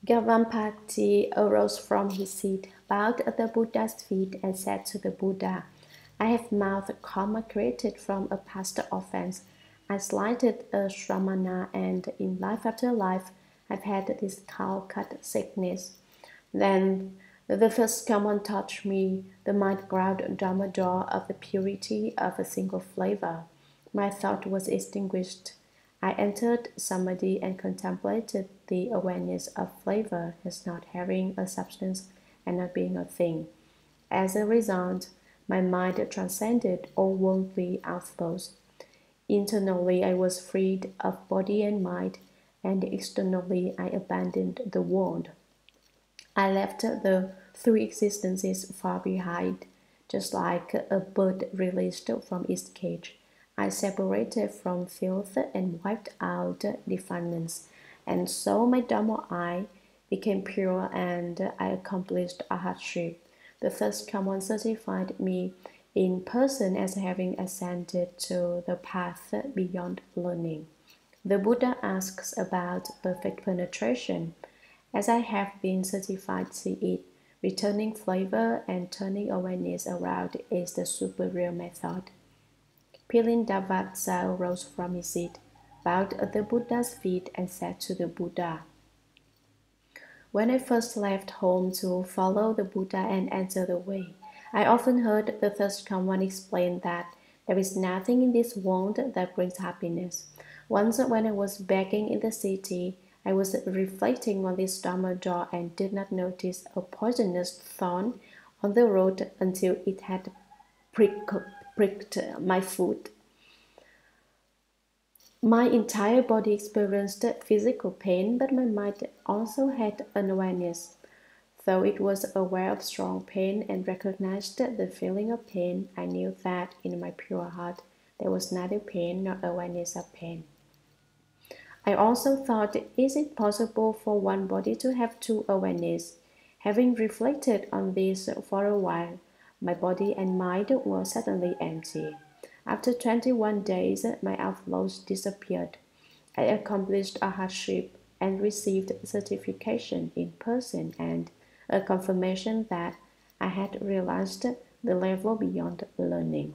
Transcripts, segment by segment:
Gavampati arose from his seat, bowed at the Buddha's feet, and said to the Buddha, I have mouth karma created from a past offense. I slighted a Shramana, and in life after life, I've had this cow-cut sickness. Then the first common touched me, the mind growled Dharma door of the purity of a single flavor. My thought was extinguished. I entered samadhi and contemplated the awareness of flavor as not having a substance and not being a thing. As a result, my mind transcended all worldly outflows. Internally, I was freed of body and mind, and externally, I abandoned the world. I left the three existences far behind, just like a bird released from its cage. I separated from filth and wiped out defilements, and so my Dharma eye became pure and I accomplished Arhatship. The first common certified me in person as having ascended to the path beyond learning. The Buddha asks about perfect penetration. As I have been certified to it, returning flavor and turning awareness around is the superior method. Pilindavata rose from his seat, bowed at the Buddha's feet, and said to the Buddha, When I first left home to follow the Buddha and enter the way, I often heard the thirst come one explain that there is nothing in this world that brings happiness. Once when I was begging in the city, I was reflecting on this Dharma door and did not notice a poisonous thorn on the road until it had pricked my foot. My entire body experienced physical pain, but my mind also had an awareness. Though it was aware of strong pain and recognized the feeling of pain, I knew that in my pure heart there was neither pain nor awareness of pain. I also thought, is it possible for one body to have two awareness? Having reflected on this for a while, my body and mind were suddenly empty. After 21 days, my outflows disappeared. I accomplished Arhatship and received certification in person and a confirmation that I had realized the level beyond learning.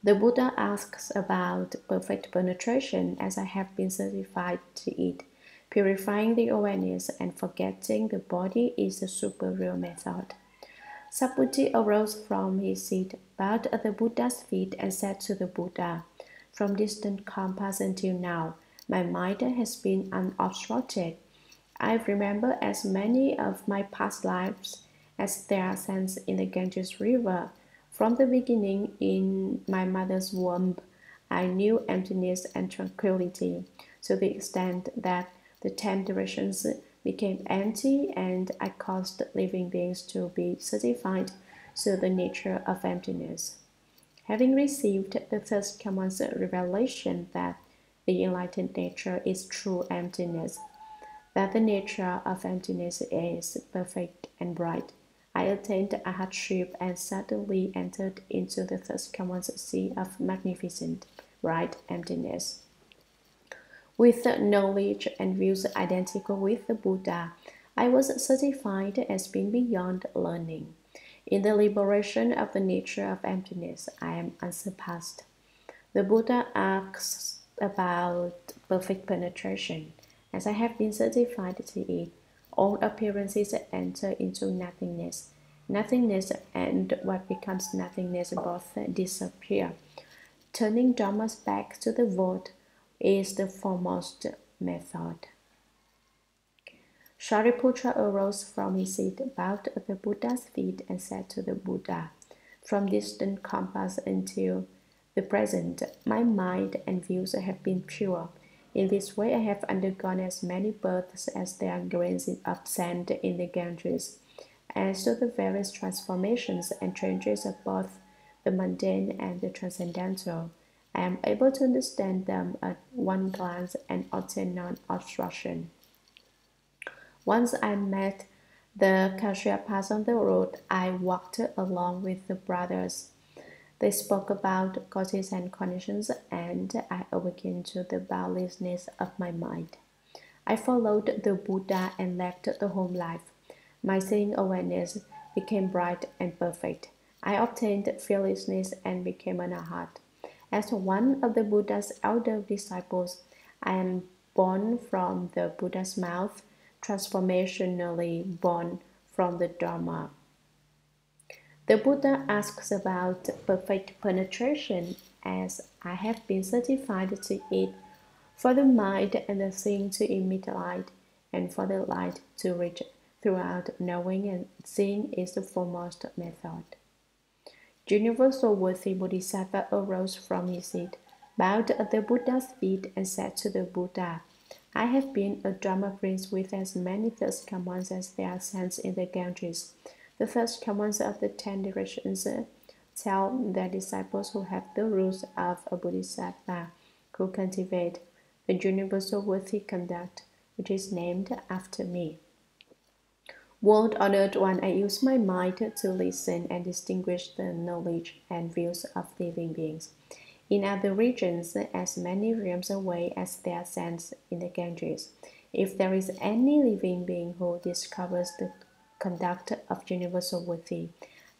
The Buddha asks about perfect penetration as I have been certified to it. Purifying the awareness and forgetting the body is the superior method. Saputi arose from his seat, bowed at the Buddha's feet, and said to the Buddha, From distant compass until now, my mind has been unobstructed. I remember as many of my past lives as there are sands in the Ganges River. From the beginning, in my mother's womb, I knew emptiness and tranquility, to the extent that the 10 directions became empty, and I caused living beings to be certified to the nature of emptiness. Having received the first common revelation that the enlightened nature is true emptiness, that the nature of emptiness is perfect and bright, I attained Arhatship and suddenly entered into the first common sea of magnificent, bright emptiness. With knowledge and views identical with the Buddha, I was certified as being beyond learning. In the liberation of the nature of emptiness, I am unsurpassed. The Buddha asks about perfect penetration. As I have been certified to it, all appearances enter into nothingness. Nothingness and what becomes nothingness both disappear. Turning dharmas back to the void is the foremost method. Shariputra arose from his seat, bowed at the Buddha's feet, and said to the Buddha, From distant compass until the present, my mind and views have been pure. In this way, I have undergone as many births as there are grains of sand in the Ganges. As to the various transformations and changes of both the mundane and the transcendental, I am able to understand them at one glance and obtain non-obstruction. Once I met the Kashyyapas on the road, I walked along with the brothers. They spoke about causes and conditions, and I awakened to the boundlessness of my mind. I followed the Buddha and left the home life. My seeing awareness became bright and perfect. I obtained fearlessness and became an Arhat. As one of the Buddha's elder disciples, I am born from the Buddha's mouth, transformationally born from the Dharma. The Buddha asks about perfect penetration, as I have been certified to it, for the mind and the thing to emit light, and for the light to reach throughout. Knowing and seeing is the foremost method. Universal worthy Bodhisattva arose from his seat, bowed at the Buddha's feet, and said to the Buddha, I have been a Dharma prince with as many thirst come ones as there are sands in the Ganges. The thirst come ones of the 10 directions tell their disciples who have the rules of a Bodhisattva, who cultivate the universal worthy conduct, which is named after me. World-honored one, I use my mind to listen and distinguish the knowledge and views of living beings. In other regions, as many realms away as there are sands in the Ganges, if there is any living being who discovers the conduct of universal worthy,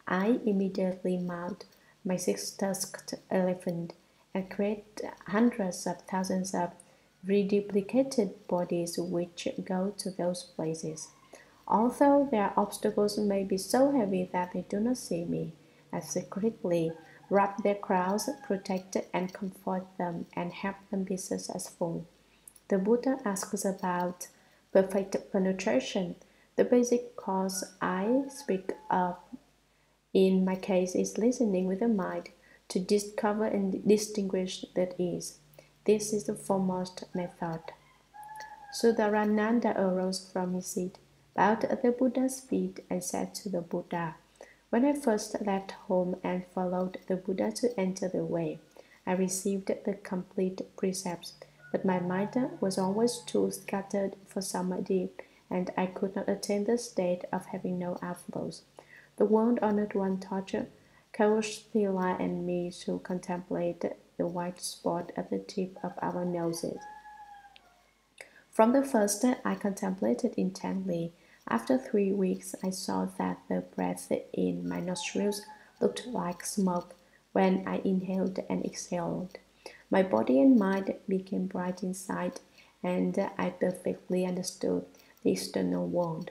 I immediately mount my 6-tusked elephant and create hundreds of thousands of reduplicated bodies which go to those places. Although their obstacles may be so heavy that they do not see me, I secretly wrap their crowns, protect and comfort them, and help them be successful. The Buddha asks about perfect penetration. The basic cause I speak of in my case is listening with the mind to discover and distinguish that is. This is the foremost method. Sudarananda arose from his seat, bowed at the Buddha's feet, and said to the Buddha, when I first left home and followed the Buddha to enter the way, I received the complete precepts, but my mind was always too scattered for samadhi, and I could not attain the state of having no outflows. The world-honored one taught Kaustila and me to contemplate the white spot at the tip of our noses. From the first, I contemplated intently. After 3 weeks, I saw that the breath in my nostrils looked like smoke when I inhaled and exhaled. My body and mind became bright inside, and I perfectly understood the external world,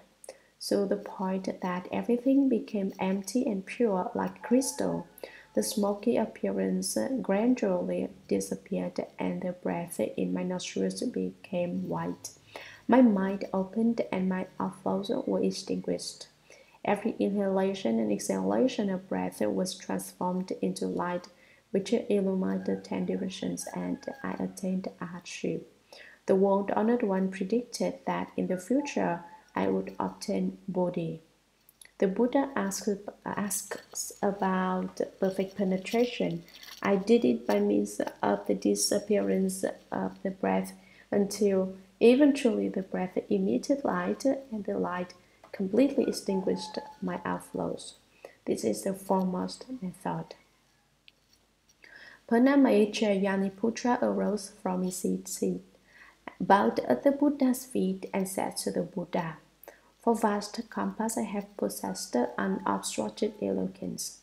so the point that everything became empty and pure like crystal. The smoky appearance gradually disappeared, and the breath in my nostrils became white. My mind opened, and my outflows were extinguished. Every inhalation and exhalation of breath was transformed into light, which illumined the 10 directions, and I attained Arhatship. The world-honored one predicted that in the future I would obtain Bodhi. The Buddha asks about perfect penetration. I did it by means of the disappearance of the breath until eventually the breath emitted light and the light completely extinguished my outflows. This is the foremost method. Purnamaicha Yaniputra arose from his seat, bowed at the Buddha's feet, and said to the Buddha, for vast compass I have possessed unobstructed eloquence.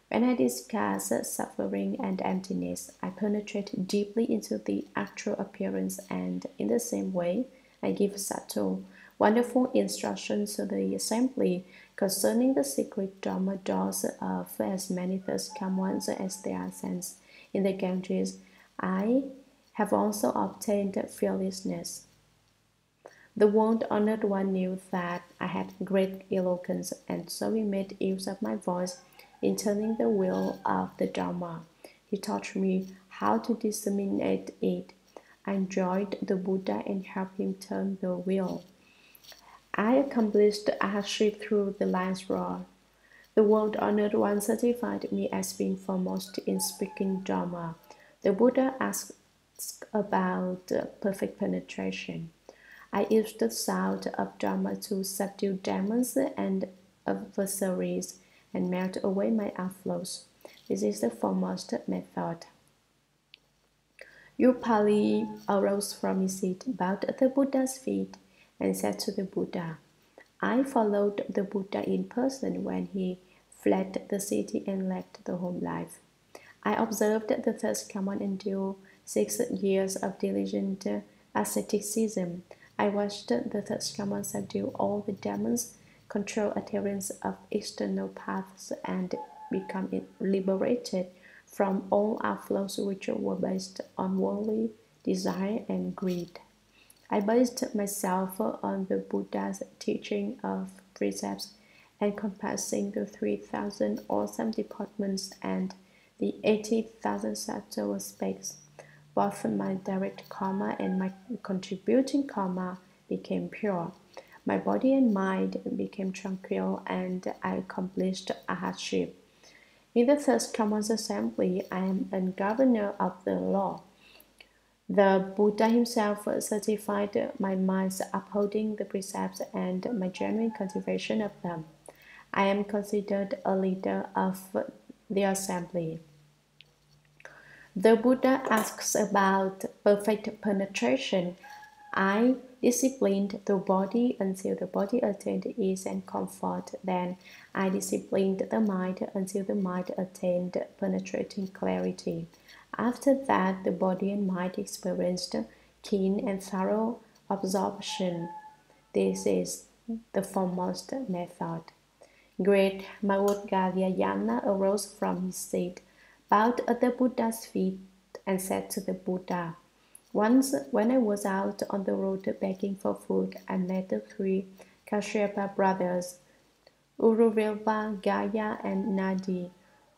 When I discuss suffering and emptiness, I penetrate deeply into the actual appearance, and in the same way, I give subtle, wonderful instructions to the assembly concerning the secret Dharma doors of as many thirst come ones as there are sands in the Ganges. I have also obtained fearlessness. The world-honored one knew that I had great eloquence, and so he made use of my voice in turning the wheel of the Dharma. He taught me how to disseminate it. I enjoyed the Buddha and helped him turn the wheel. I accomplished Arhatship through the lion's roar. The world-honored one certified me as being foremost in speaking Dharma. The Buddha asked about perfect penetration. I used the sound of Dharma to subdue demons and adversaries and melt away my outflows. This is the foremost method. Upali arose from his seat, bowed at the Buddha's feet, and said to the Buddha, I followed the Buddha in person when he fled the city and left the home life. I observed the thirst command until 6 years of diligent asceticism. I watched the thirst command subdue all the demons, control adherents of external paths, and become liberated from all outflows which were based on worldly desire and greed. I based myself on the Buddha's teaching of precepts encompassing the 3,000 awesome deportments and the 80,000 subtle aspects. Both my direct karma and my contributing karma became pure. My body and mind became tranquil, and I accomplished arhatship. In the first Commons Assembly, I am a governor of the law. The Buddha himself certified my mind's upholding the precepts and my genuine cultivation of them. I am considered a leader of the assembly. The Buddha asks about perfect penetration. I disciplined the body until the body attained ease and comfort. Then I disciplined the mind until the mind attained penetrating clarity. After that, the body and mind experienced keen and thorough absorption. This is the foremost method. Great Maudgalyayana arose from his seat, bowed at the Buddha's feet, and said to the Buddha, Once, when I was out on the road begging for food, I met the three Kashyapa brothers, Uruvilpa, Gaya, and Nadi,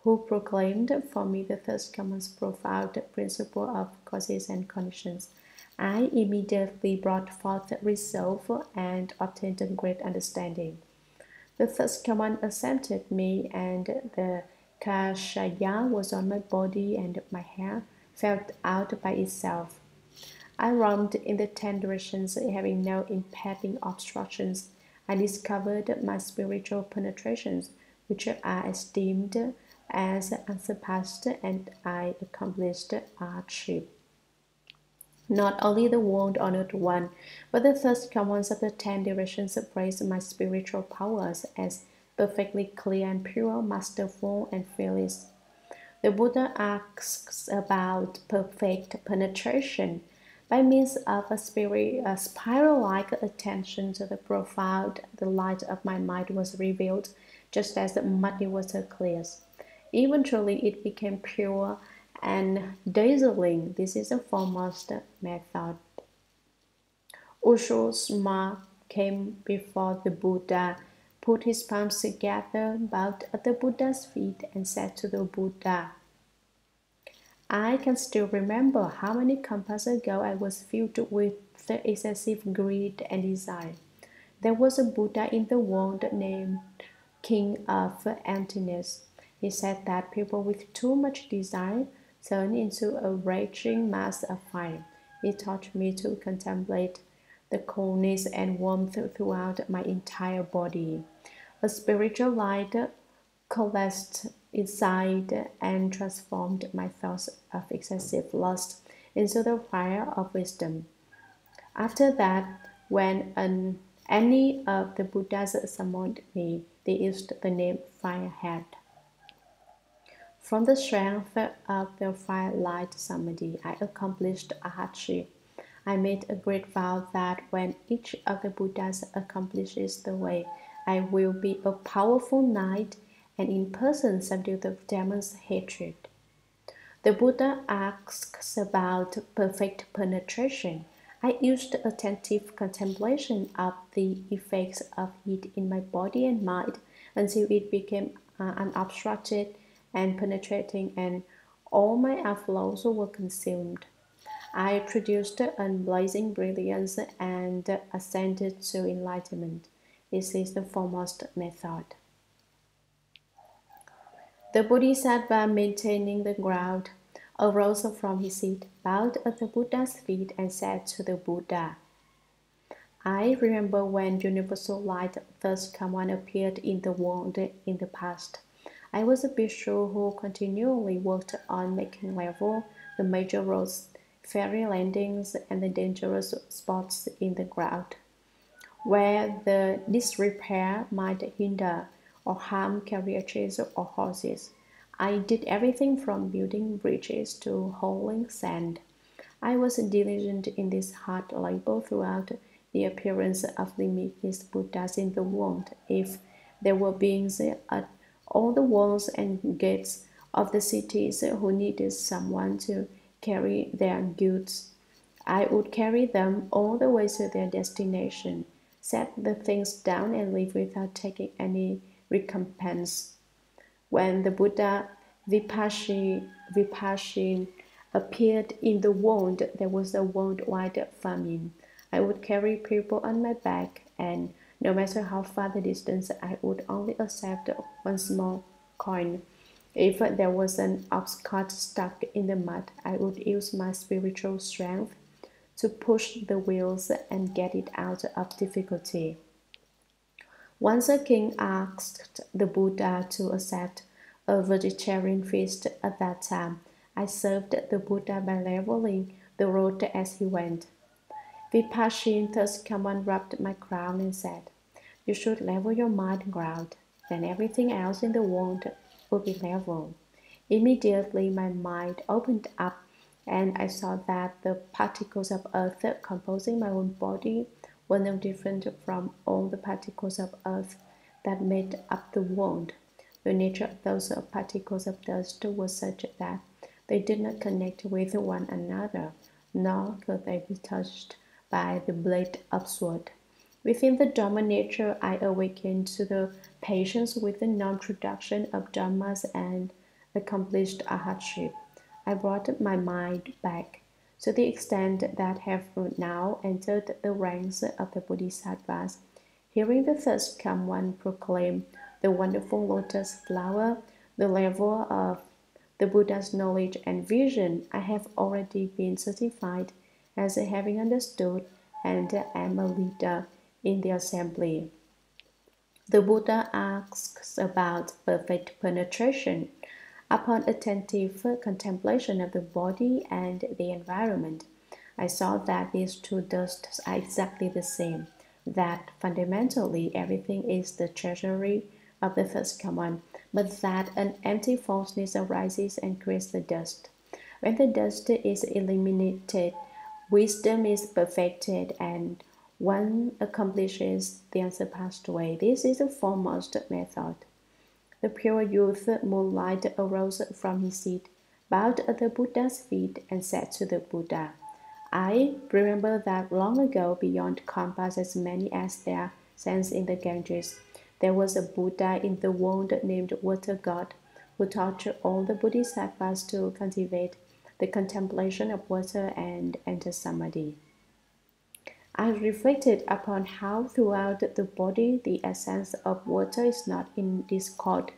who proclaimed for me the first command's profound principle of causes and conditions. I immediately brought forth resolve and obtained great understanding. The first command accepted me, and the kashaya was on my body, and my hair fell out by itself. I roamed in the 10 directions, having no impeding obstructions. I discovered my spiritual penetrations, which I esteemed as unsurpassed, and I accomplished arhatship. Not only the world-honored one, but the first commands of the 10 directions praised my spiritual powers as perfectly clear and pure, masterful and fearless. The Buddha asks about perfect penetration. By means of a spiral-like attention to the profound, the light of my mind was revealed, just as the muddy water clears. Eventually, it became pure and dazzling. This is the foremost method. Ushusma came before the Buddha, put his palms together, bowed at the Buddha's feet, and said to the Buddha, I can still remember how many kalpas ago I was filled with excessive greed and desire. There was a Buddha in the world named King of Emptiness. He said that people with too much desire turn into a raging mass of fire. He taught me to contemplate the coolness and warmth throughout my entire body. A spiritual light coalesced inside and transformed my thoughts of excessive lust into the fire of wisdom. After that, when any of the Buddhas summoned me, they used the name Firehead. From the strength of the firelight samadhi, I accomplished arhatship. I made a great vow that when each of the Buddhas accomplishes the way, I will be a powerful knight and in person subdue the demon's hatred. The Buddha asks about perfect penetration. I used attentive contemplation of the effects of heat in my body and mind until it became unobstructed and penetrating, and all my outflows were consumed. I produced unblazing brilliance and ascended to enlightenment. This is the foremost method. The Bodhisattva, maintaining the ground, arose from his seat, bowed at the Buddha's feet, and said to the Buddha, I remember when universal light first command appeared in the world in the past. I was a bhikshu who continually worked on making level the major roads, ferry landings, and the dangerous spots in the ground, where the disrepair might hinder or harm carriages or horses. I did everything from building bridges to hauling sand. I was diligent in this hard labor throughout the appearance of limitless Buddhas in the world. If there were beings at all the walls and gates of the cities who needed someone to carry their goods, I would carry them all the way to their destination, set the things down, and leave without taking any recompense. When the Buddha Vipashin appeared in the world, there was a worldwide famine. I would carry people on my back, and no matter how far the distance, I would only accept one small coin. If there was an ox cart stuck in the mud, I would use my spiritual strength to push the wheels and get it out of difficulty. Once a king asked the Buddha to accept a vegetarian feast. At that time, I served the Buddha by leveling the road as he went. Vipashin thus come and rubbed my crown and said, "You should level your mind ground, then everything else in the world will be level." Immediately my mind opened up, and I saw that the particles of earth composing my own body were no different from all the particles of earth that made up the world. The nature of those particles of dust was such that they did not connect with one another, nor could they be touched by the blade of sword. Within the Dharma nature, I awakened to the patience with the non-production of dharmas and accomplished arhatship. I brought my mind back to the extent that have now entered the ranks of the Bodhisattvas. Hearing the thirst come one proclaim the wonderful lotus flower, the level of the Buddha's knowledge and vision, I have already been certified as having understood and am a leader in the assembly. The Buddha asks about perfect penetration. Upon attentive contemplation of the body and the environment, I saw that these two dusts are exactly the same, that fundamentally everything is the treasury of the first command, but that an empty falseness arises and creates the dust. When the dust is eliminated, wisdom is perfected, and one accomplishes the unsurpassed way. This is the foremost method. The pure youth Moonlight arose from his seat, bowed at the Buddha's feet, and said to the Buddha, "I remember that long ago, beyond compass as many as there are sands in the Ganges, there was a Buddha in the world named Water God, who taught all the Bodhisattvas to cultivate the contemplation of water and enter samadhi." I reflected upon how throughout the body the essence of water is not in discord.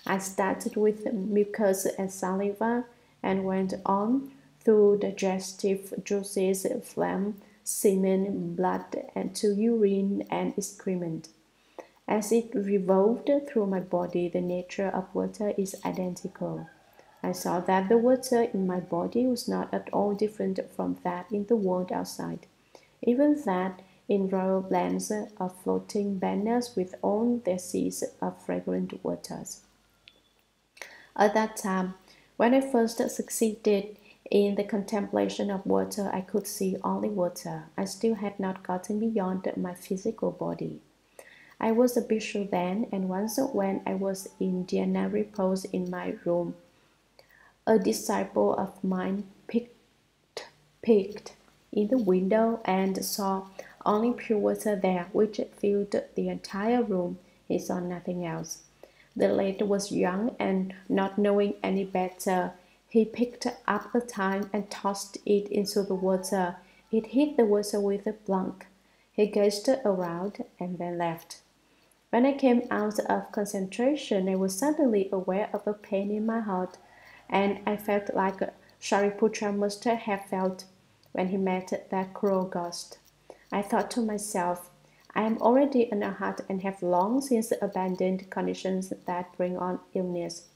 I started with mucus and saliva and went on through digestive juices, phlegm, semen, blood, and to urine and excrement. As it revolved through my body, the nature of water is identical. I saw that the water in my body was not at all different from that in the world outside. Even that in royal lands of floating banners with all their seas of fragrant waters. At that time, when I first succeeded in the contemplation of water, I could see only water. I still had not gotten beyond my physical body. I was a bhikshu then, and once when I was in dhyana repose in my room, a disciple of mine peeked in the window and saw only pure water there, which filled the entire room. He saw nothing else. The lad was young, and not knowing any better, he picked up a tine and tossed it into the water. It hit the water with a plunk. He gazed around and then left. When I came out of concentration, I was suddenly aware of a pain in my heart, and I felt like Shariputra must have felt when he met that cruel ghost. I thought to myself, I am already an Arhat and have long since abandoned conditions that bring on illness.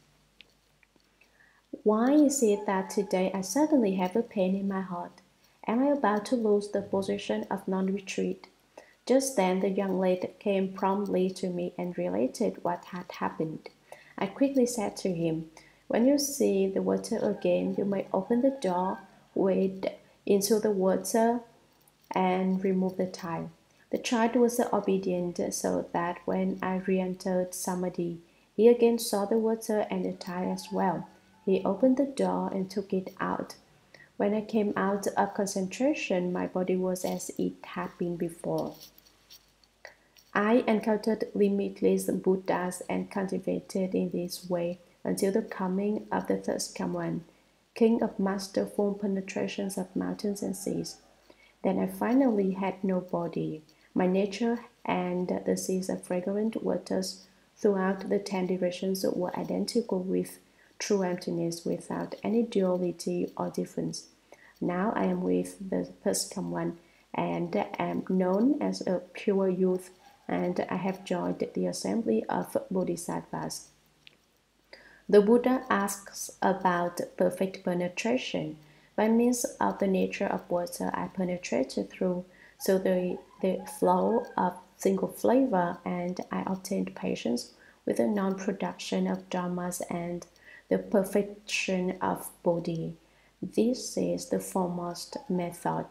Why is it that today I suddenly have a pain in my heart? Am I about to lose the position of non-retreat? Just then the young lady came promptly to me and related what had happened. I quickly said to him, "When you see the water again, you may open the door, wade into the water, and remove the tile." The child was obedient, so that when I re-entered Samadhi, he again saw the water and the tile as well. He opened the door and took it out. When I came out of concentration, my body was as it had been before. I encountered limitless Buddhas and cultivated in this way until the coming of the third Kamwan, king of masterful penetrations of mountains and seas. Then I finally had no body. My nature and the seas of fragrant waters throughout the 10 directions were identical with true emptiness without any duality or difference. Now I am with the first Kamwan and am known as a pure youth, and I have joined the assembly of Bodhisattvas. The Buddha asks about perfect penetration. By means of the nature of water, I penetrated through so the flow of single flavor, and I obtained patience with the non-production of dharmas and the perfection of bodhi. This is the foremost method.